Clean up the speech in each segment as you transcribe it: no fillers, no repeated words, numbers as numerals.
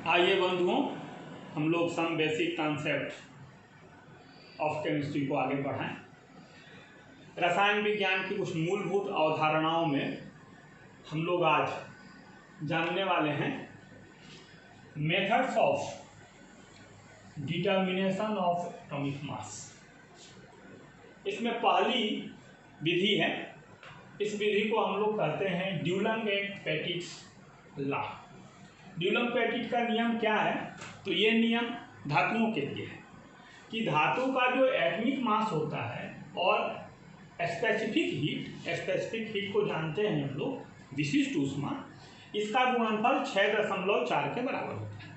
आइए बंधुओं, हम लोग some basic concept of chemistry को आगे बढ़ाएं। रसायन विज्ञान की कुछ मूलभूत अवधारणाओं में हम लोग आज जानने वाले हैं methods of determination of atomic mass. इसमें पहली विधि है, इस विधि को हम लोग कहते हैं ड्यूलंग एंड पेटिट्स लॉ। ड्यूलंग पेटिट का नियम क्या है? तो ये नियम धातुओं के लिए है कि धातु का जो एटॉमिक मास होता है और स्पेसिफिक हीट को जानते हैं हम लोग, विशिष्ट ऊष्मा, इसका गुणनफल 6.4 के बराबर होता है।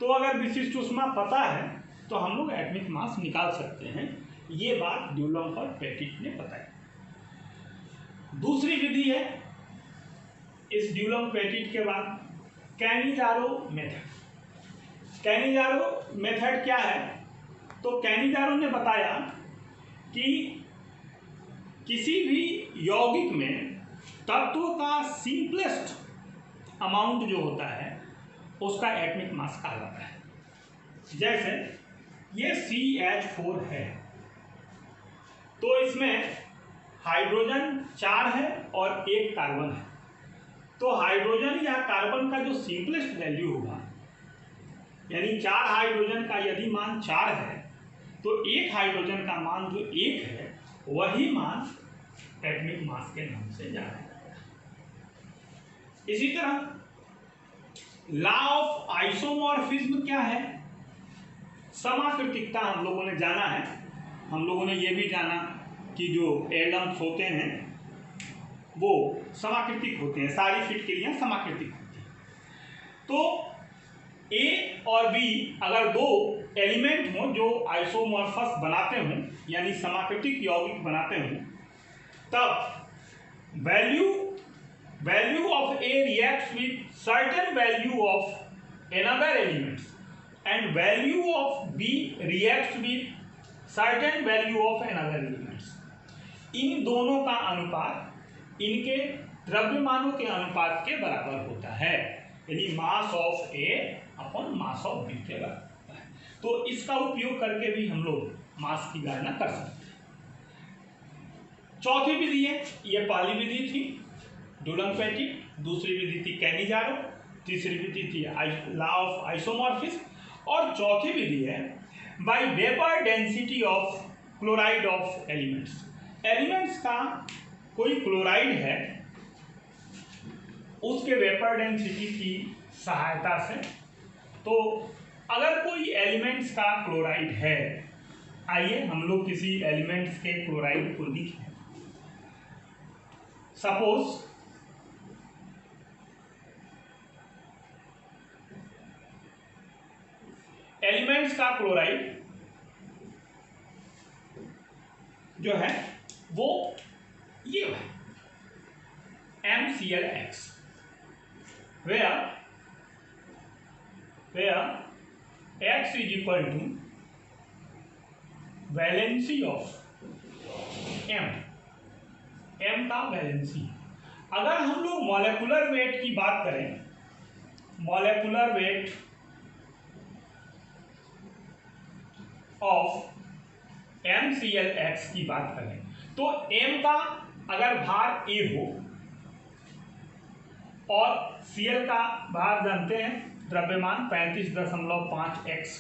तो अगर विशिष्ट ऊष्मा पता है तो हम लोग एटॉमिक मास निकाल सकते हैं। ये बात ड्यूलंग और पेटिट ने बताई। दूसरी विधि है इस ड्यूलंग पेटिट के बाद कैनिजारो मेथड। कैनिजारो मेथड क्या है? तो कैनिजारो ने बताया कि किसी भी यौगिक में तत्व का सिंपलेस्ट अमाउंट जो होता है उसका एटॉमिक मास कहा जाता है। जैसे ये CH4 है, तो इसमें हाइड्रोजन 4 है और 1 कार्बन है। तो हाइड्रोजन या कार्बन का जो सिंपलेस्ट वैल्यू होगा, यानी 4 हाइड्रोजन का यदि मान 4 है तो 1 हाइड्रोजन का मान जो 1 है वही मान एटॉमिक मास के नाम से जाना जाएगा। इसी तरह लॉ ऑफ आइसोमॉर्फिज्म क्या है? समाकृतिकता हम लोगों ने जाना है। हम लोगों ने ये भी जाना कि जो एटम्स होते हैं वो समाकृतिक होते हैं, सारी फिट क्रिया समाकृतिक होती हैं। तो ए और बी अगर दो एलिमेंट हों जो आइसोमॉर्फस बनाते हों, यानी समाकृतिक यौगिक बनाते हों, तब value of A reacts with certain value of another elements and value of B reacts with certain value of another elements. इन दोनों का अनुपात इनके द्रव्यमानों के अनुपात के बराबर होता है, यानी mass of A upon mass of B के बराबर होता है। तो इसका उपयोग करके भी हम लोग मास की गणना कर सकते हैं। चौथी विधि है, ये पहली विधि थी ड्यूलंग पेटिट, दूसरी विधि थी कैनिजारो, तीसरी विधि थी लॉ ऑफ आइसोमॉर्फिज्म, और चौथी विधि है bye vapour density of chloride of elements. Elements का कोई क्लोराइड है, उसके वेपर डेंसिटी की सहायता से। तो अगर कोई एलिमेंट्स का क्लोराइड है, आइए हम लोग किसी एलिमेंट्स के क्लोराइड को लिखें। सपोज एलिमेंट्स का क्लोराइड जो है वो ये है MClX, where X is equal to valency of M का वैलेंसी। अगर हम लोग मॉलिक्यूलर वेट की बात करें, मॉलिक्यूलर वेट ऑफ MClX की बात करें, तो M का अगर भार A हो और Cl का भार जानते हैं द्रव्यमान 35.5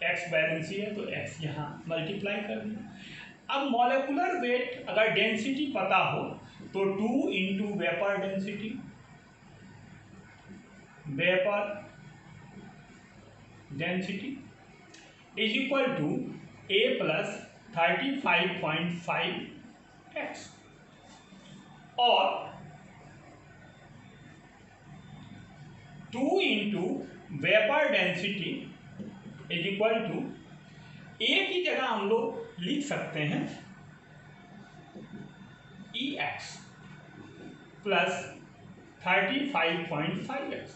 x वैलेंसी है, तो x यहाँ मल्टीप्लाई कर दिया। अब मॉलिक्यूलर वेट अगर डेंसिटी पता हो तो 2 into vapour density, is equal to A plus 35.5 x, और 2 into vapour density is equal to A की जगह हम लोग लिख सकते हैं EX प्लस 35.5x।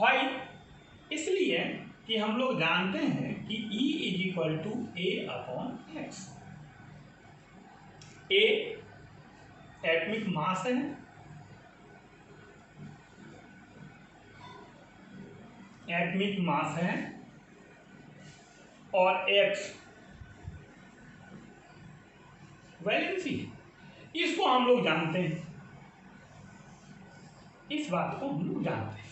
वाई? इसलिए कि हम लोग जानते हैं कि E is equal to A upon X. A atomic mass है एटॉमिक मास है और x वैलेंसी है। इसको हम लोग जानते हैं, इस बात को हम लोग जानते हैं,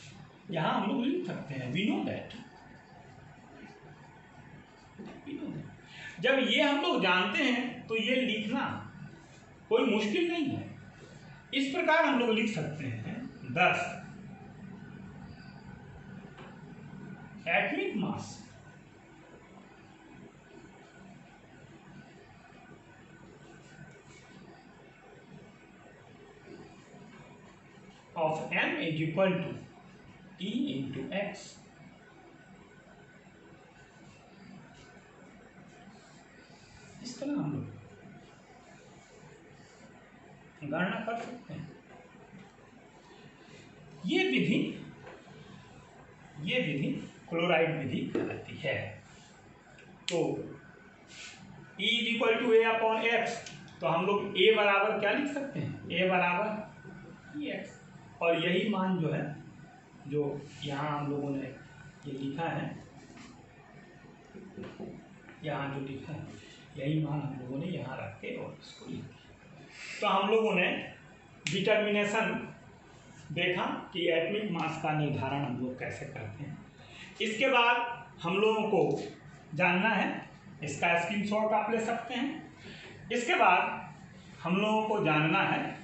यहां हम लोग लिख सकते हैं वी नो दैट। जब ये हम लोग जानते हैं तो ये लिखना कोई मुश्किल नहीं है। इस प्रकार हम लोग लिख सकते हैं 10 atomic mass of m is equal to E into x। इस तरह हम लोग गणना कर सकते हैं। ये विधि क्लोराइड विधि कहलाती है। तो E is equal to A upon X, तो हम लोग A बराबर क्या लिख सकते हैं, A बराबर EX। और यही मान जो है, जो यहाँ हम लोगों ने ये लिखा है, यहाँ जो लिखा है यही मान हम लोगों ने यहाँ रख के और इसको लिख दिया। तो हम लोगों ने डिटर्मिनेशन देखा कि एटॉमिक मास का निर्धारण हम लोग कैसे करते हैं। इसके बाद हम लोगों को जानना है, इसका स्क्रीनशॉट आप ले सकते हैं। इसके बाद हम लोगों को जानना है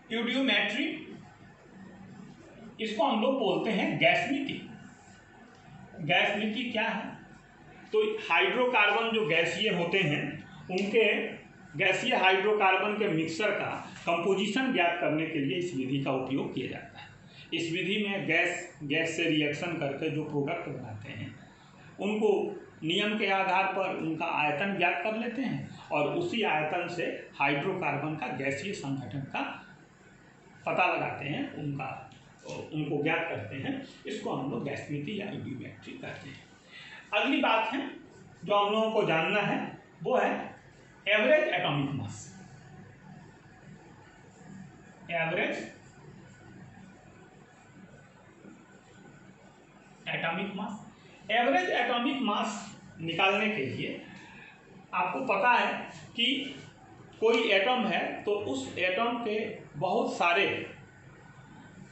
यूडियोमेट्री, इसको हम लोग बोलते हैं गैसमिति। गैसमिति क्या है, तो हाइड्रोकार्बन जो गैसीय होते हैं उनके गैसीय हाइड्रोकार्बन के मिक्सर का कंपोजिशन ज्ञात करने के लिए इस विधि का उपयोग किया जाता है। इस विधि में गैस से रिएक्शन करके जो प्रोडक्ट बनाते हैं उनको नियम के आधार पर उनका आयतन ज्ञात कर लेते हैं और उसी आयतन से हाइड्रोकार्बन का गैसीय संगठन का पता लगाते हैं, उनको ज्ञात करते हैं। इसको हम लोग गैसमिति या यूडियोमेट्री कहते हैं। अगली बात है जो हम लोगों को जानना है वो है average atomic mass. Average atomic mass, average atomic mass निकालने के लिए आपको पता है कि कोई एटम है तो उस एटम के बहुत सारे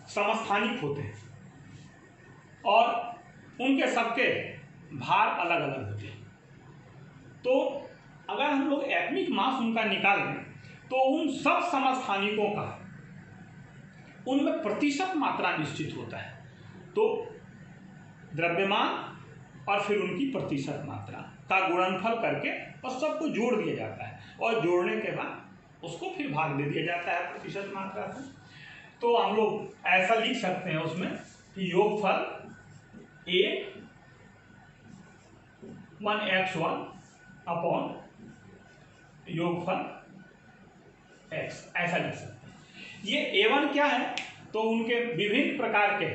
समस्थानिक होते हैं और उनके सबके भार अलग अलग होते हैं। तो अगर हम लोग एटॉमिक मास उनका निकाल लें तो उन सब समस्थानिकों का उनमें प्रतिशत मात्रा निश्चित होता है। तो द्रव्यमान और फिर उनकी प्रतिशत मात्रा का गुणनफल करके और सबको जोड़ दिया जाता है और जोड़ने के बाद उसको फिर भाग दे दिया जाता है प्रतिशत मात्रा से। तो हम लोग ऐसा लिख सकते हैं उसमें कि योगफल A 1x1 अपॉन योगफल x, ऐसा लिख सकते हैं। ये A1 क्या है, तो उनके विभिन्न प्रकार के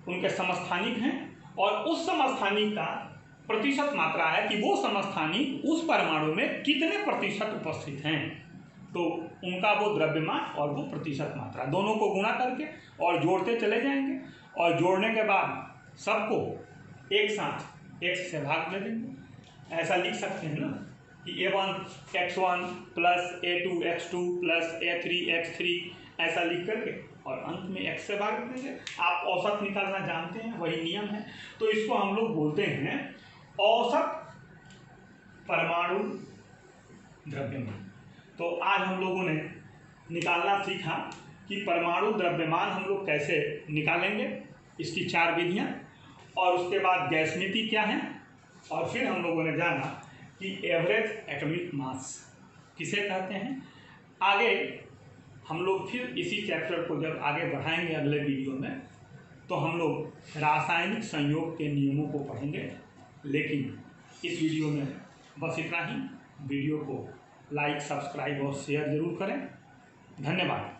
उनके समस्थानिक हैं और उस समस्थानिक का प्रतिशत मात्रा है कि वो समस्थानिक उस परमाणु में कितने प्रतिशत उपस्थित हैं। तो उनका वो द्रव्यमान और वो प्रतिशत मात्रा दोनों को गुणा करके और जोड़ते चले जाएंगे और जोड़ने के बाद सबको एक साथ x से भाग दे देंगे। ऐसा लिख सकते हैं ना कि A1 x1 plus A2 x2 plus A3 x3, ऐसा लिख करके और अंत में x से भाग देंगे। आप औसत निकालना जानते हैं, वही नियम है। तो इसको हम लोग बोलते हैं औसत परमाणु द्रव्यमान। तो आज हम लोगों ने निकालना सीखा कि परमाणु द्रव्यमान हम लोग कैसे निकालेंगे, इसकी 4 विधियाँ, और उसके बाद गैसमिति क्या है, और फिर हम लोगों ने जाना कि एवरेज एटॉमिक मास किसे कहते हैं। आगे हम लोग फिर इसी चैप्टर को जब आगे बढ़ाएंगे अगले वीडियो में, तो हम लोग रासायनिक संयोग के नियमों को पढ़ेंगे। लेकिन इस वीडियो में बस इतना ही। वीडियो को लाइक, सब्सक्राइब और शेयर जरूर करें। धन्यवाद।